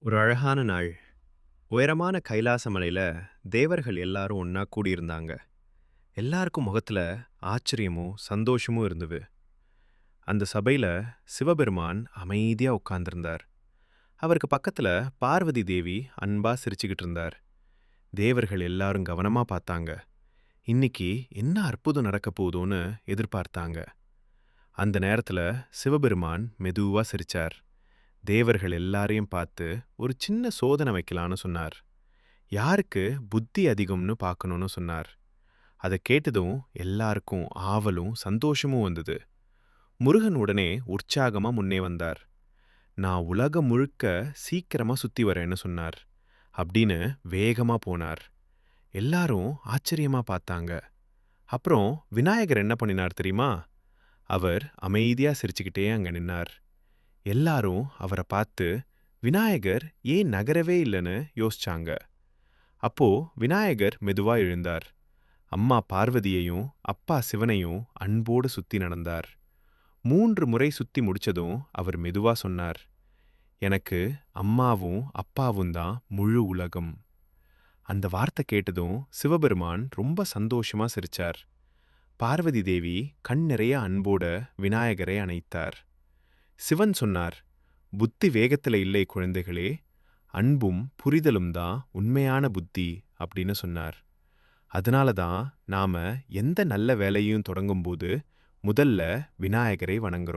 ஒரு அழகான நாள். உயரமான கைலாச மலையில தேவர்கள் எல்லாரும் ஒண்ணா கூடியிருந்தாங்க. எல்லாருக்கும் முகத்துல ஆச்சரியமும், சந்தோஷமும் இருந்தது. அந்த சபையில சிவபெருமான் அமைதியா உட்கார்ந்திருந்தார். அவருக்கு பக்கத்துல பார்வதி தேவி அன்பா சிரிச்சுக்கிட்டு இருந்தார். தேவர்கள் எல்லாரும் கவனமா பார்த்தாங்க. இன்னைக்கு என்ன அற்புதம் நடக்க போகுதோன்னு எதிர்பார்த்தாங்க. அந்த நேரத்துல சிவபெருமான் மெதுவா சிரிச்சார். தேவர்கள் எல்லாரையும் பார்த்து ஒரு சின்ன சோதனை வைக்கலான்னு சொன்னார். யாருக்கு புத்தி அதிகம்னு பார்க்கணும்னு சொன்னார். அதை கேட்டதும் எல்லாருக்கும் ஆவலும் சந்தோஷமும் வந்தது. முருகன் உடனே உற்சாகமா முன்னே வந்தார். நான் உலகம் முழுக்க சீக்கிரமா சுத்தி வரேன்னு சொன்னார். அப்படின்னு வேகமா போனார். எல்லாரும் ஆச்சரியமா பார்த்தாங்க. அப்புறம் விநாயகர் என்ன பண்ணினார் தெரியுமா? அவர் அமைதியா சிரிச்சுக்கிட்டே அங்க நின்னார். எல்லாரும் அவரை பார்த்து விநாயகர் ஏன் நகரவே இல்லைன்னு யோசிச்சாங்க. அப்போ விநாயகர் மெதுவா எழுந்தார். அம்மா பார்வதியையும் அப்பா சிவனையும் அன்போடு சுத்தி நடந்தார். 3 முறை சுத்தி முடிச்சதும் அவர் மெதுவா சொன்னார், எனக்கு அம்மாவும் அப்பாவும் தான் முழு உலகம். அந்த வார்த்தை கேட்டதும் சிவபெருமான் ரொம்ப சந்தோஷமா சிரிச்சார். பார்வதி தேவி கண் நிறைய அன்போட விநாயகரை அணைத்தார். சிவன் சொன்னார், புத்தி வேகத்துல இல்லை குழந்தைகளே, அன்பும் புரிதலும் தான் உண்மையான புத்தி அப்படின்னு சொன்னார். அதனால தான் நாம எந்த நல்ல வேலையும் தொடங்கும்போது முதல்ல விநாயகரை வணங்குறோம்.